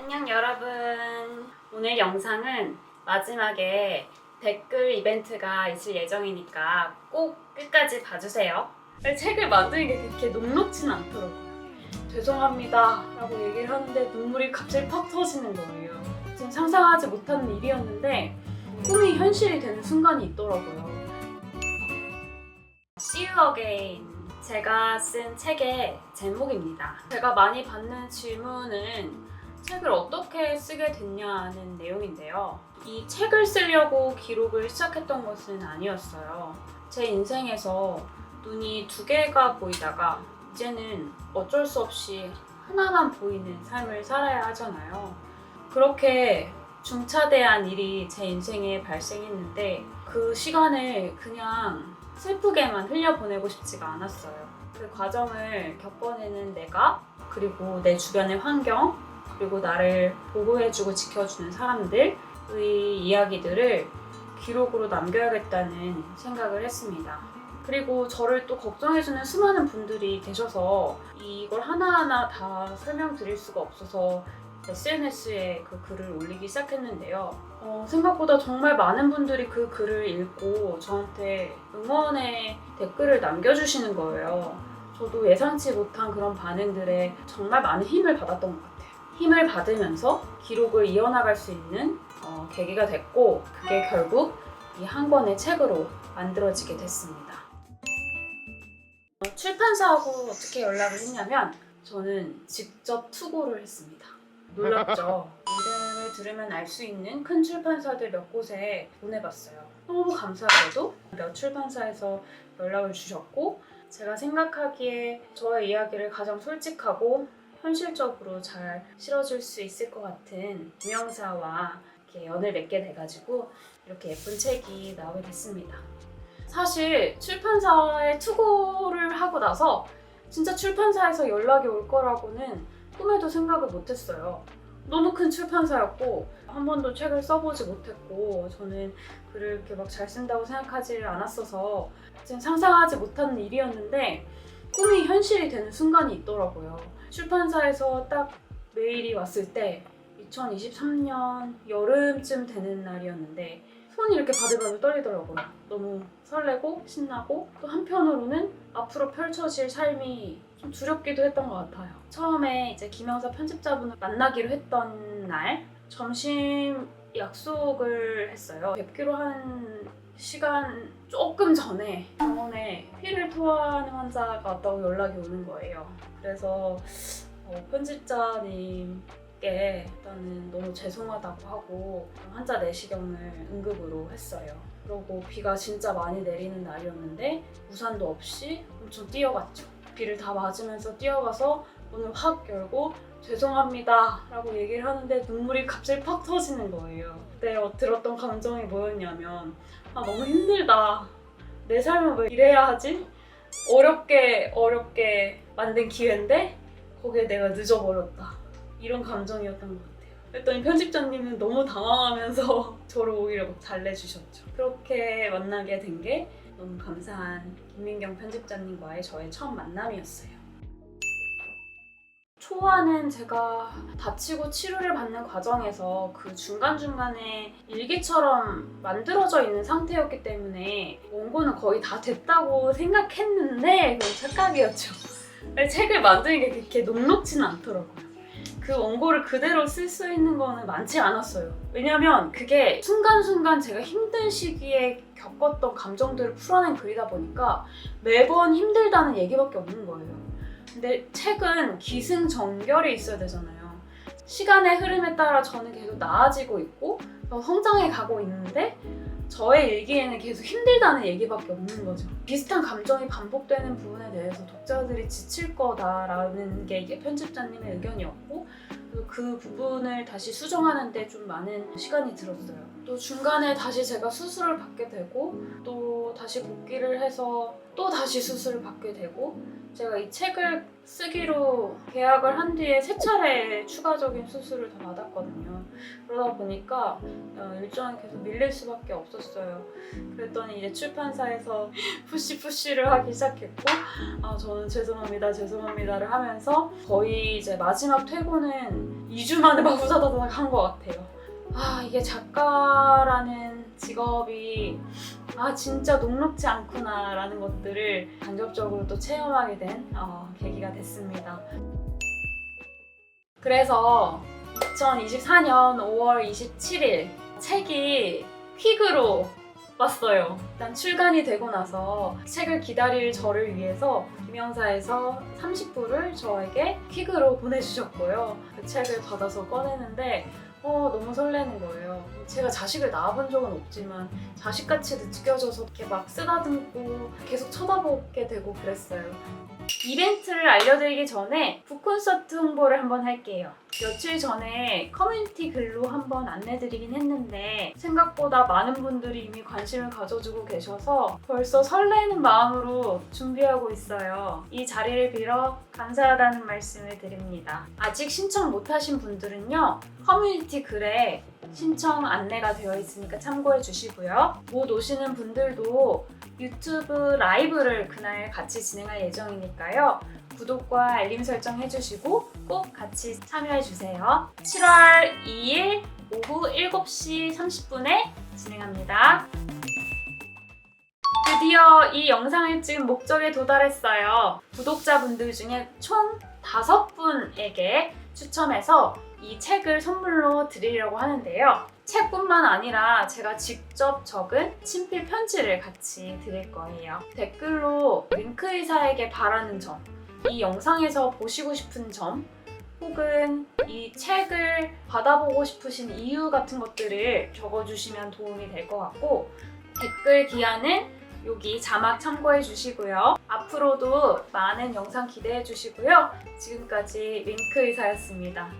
안녕 여러분. 오늘 영상은 마지막에 댓글 이벤트가 있을 예정이니까 꼭 끝까지 봐주세요. 책을 만드는 게 그렇게 녹록진 않더라고요. 죄송합니다 라고 얘기를 하는데 눈물이 갑자기 팍 터지는 거예요. 지금 상상하지 못하는 일이었는데 꿈이 현실이 되는 순간이 있더라고요. See you again. 제가 쓴 책의 제목입니다. 제가 많이 받는 질문은 책을 어떻게 쓰게 됐냐는 내용인데요. 이 책을 쓰려고 기록을 시작했던 것은 아니었어요. 제 인생에서 눈이 두 개가 보이다가 이제는 어쩔 수 없이 하나만 보이는 삶을 살아야 하잖아요. 그렇게 중차대한 일이 제 인생에 발생했는데 그 시간을 그냥 슬프게만 흘려보내고 싶지가 않았어요. 그 과정을 겪어내는 내가, 그리고 내 주변의 환경, 그리고 나를 보호해주고 지켜주는 사람들의 이야기들을 기록으로 남겨야겠다는 생각을 했습니다. 그리고 저를 또 걱정해주는 수많은 분들이 계셔서 이걸 하나하나 다 설명드릴 수가 없어서 SNS에 그 글을 올리기 시작했는데요. 생각보다 정말 많은 분들이 그 글을 읽고 저한테 응원의 댓글을 남겨주시는 거예요. 저도 예상치 못한 그런 반응들에 정말 많은 힘을 받았던 것 같아요. 힘을 받으면서 기록을 이어나갈 수 있는 계기가 됐고, 그게 결국 이 한 권의 책으로 만들어지게 됐습니다. 출판사하고 어떻게 연락을 했냐면 저는 직접 투고를 했습니다. 놀랍죠? 이름을 들으면 알 수 있는 큰 출판사들 몇 곳에 보내봤어요. 너무 감사하게도 몇 출판사에서 연락을 주셨고, 제가 생각하기에 저의 이야기를 가장 솔직하고 현실적으로 잘 실어줄 수 있을 것 같은 김영사와 이렇게 연을 맺게 돼가지고 이렇게 예쁜 책이 나오게 됐습니다. 사실 출판사에 투고를 하고 나서 진짜 출판사에서 연락이 올 거라고는 꿈에도 생각을 못했어요. 너무 큰 출판사였고 한 번도 책을 써보지 못했고 저는 글을 이렇게 막 잘 쓴다고 생각하지 않았어서 지금 상상하지 못하는 일이었는데 꿈이 현실이 되는 순간이 있더라고요. 출판사에서 딱 메일이 왔을 때 2023년 여름쯤 되는 날이었는데 손이 이렇게 바들바들 떨리더라고요. 너무 설레고 신나고 또 한편으로는 앞으로 펼쳐질 삶이 좀 두렵기도 했던 것 같아요. 처음에 이제 김영사 편집자분을 만나기로 했던 날 점심 약속을 했어요. 뵙기로 한 시간 조금 전에 병원에 피를 토하는 환자가 왔다고 연락이 오는 거예요. 그래서 편집자님께 일단은 너무 죄송하다고 하고 환자 내시경을 응급으로 했어요. 그리고 비가 진짜 많이 내리는 날이었는데 우산도 없이 엄청 뛰어갔죠. 비를 다 맞으면서 뛰어가서 문을 확 열고 죄송합니다 라고 얘기를 하는데 눈물이 갑자기 팍 터지는 거예요. 그때 들었던 감정이 뭐였냐면 너무 힘들다. 내 삶은 왜 이래야 하지? 어렵게 만든 기회인데 거기에 내가 늦어버렸다. 이런 감정이었던 것 같아요. 그랬더니 편집자님은 너무 당황하면서 저를 오히려 막 달래주셨죠. 그렇게 만나게 된 게 너무 감사한 김민경 편집자님과의 저의 첫 만남이었어요. 초아는 제가 다치고 치료를 받는 과정에서 그 중간중간에 일기처럼 만들어져 있는 상태였기 때문에 원고는 거의 다 됐다고 생각했는데 그건 착각이었죠. 책을 만드는 게 그렇게 녹록지는 않더라고요. 그 원고를 그대로 쓸 수 있는 거는 많지 않았어요. 왜냐면 그게 순간순간 제가 힘든 시기에 겪었던 감정들을 풀어낸 글이다 보니까 매번 힘들다는 얘기밖에 없는 거예요. 근데 책은 기승전결이 있어야 되잖아요. 시간의 흐름에 따라 저는 계속 나아지고 있고 성장해 가고 있는데 저의 일기에는 계속 힘들다는 얘기밖에 없는 거죠. 비슷한 감정이 반복되는 부분에 대해서 독자들이 지칠 거다라는 게 이게 편집자님의 의견이었고 그 부분을 다시 수정하는 데 좀 많은 시간이 들었어요. 또 중간에 다시 제가 수술을 받게 되고 또 다시 복귀를 해서 또 다시 수술을 받게 되고 제가 이 책을 쓰기로 계약을 한 뒤에 3차례 추가적인 수술을 더 받았거든요. 그러다 보니까 일정이 계속 밀릴 수밖에 없었어요. 그랬더니 이제 출판사에서 푸시를 하기 시작했고 저는 죄송합니다를 하면서 거의 이제 마지막 퇴고는 2주 만에 막 후다다닥 한 것 같아요. 이게 작가라는 직업이 진짜 녹록지 않구나 라는 것들을 간접적으로 또 체험하게 된 계기가 됐습니다. 그래서 2024년 5월 27일 책이 퀵으로 왔어요. 일단 출간이 되고 나서 책을 기다릴 저를 위해서 김영사에서 30부를 저에게 퀵으로 보내주셨고요. 그 책을 받아서 꺼내는데 너무 설레는 거예요. 제가 자식을 낳아본 적은 없지만 자식같이 느껴져서 이렇게 막 쓰다듬고 계속 쳐다보게 되고 그랬어요. 이벤트를 알려드리기 전에 북콘서트 홍보를 한번 할게요. 며칠 전에 커뮤니티 글로 한번 안내드리긴 했는데 생각보다 많은 분들이 이미 관심을 가져주고 계셔서 벌써 설레는 마음으로 준비하고 있어요. 이 자리를 빌어 감사하다는 말씀을 드립니다. 아직 신청 못하신 분들은요, 커뮤니티 글에 신청 안내가 되어 있으니까 참고해 주시고요. 못 오시는 분들도 유튜브 라이브를 그날 같이 진행할 예정이니까요. 구독과 알림 설정 해주시고 꼭 같이 참여해주세요. 7월 2일 오후 7시 30분에 진행합니다. 드디어 이 영상을 찍은 목적에 도달했어요. 구독자분들 중에 총 5분에게 추첨해서 이 책을 선물로 드리려고 하는데요. 책뿐만 아니라 제가 직접 적은 친필 편지를 같이 드릴 거예요. 댓글로 링크 의사에게 바라는 점, 이 영상에서 보시고 싶은 점, 혹은 이 책을 받아보고 싶으신 이유 같은 것들을 적어주시면 도움이 될 것 같고, 댓글 기한은 여기 자막 참고해 주시고요. 앞으로도 많은 영상 기대해 주시고요. 지금까지 링크 의사였습니다.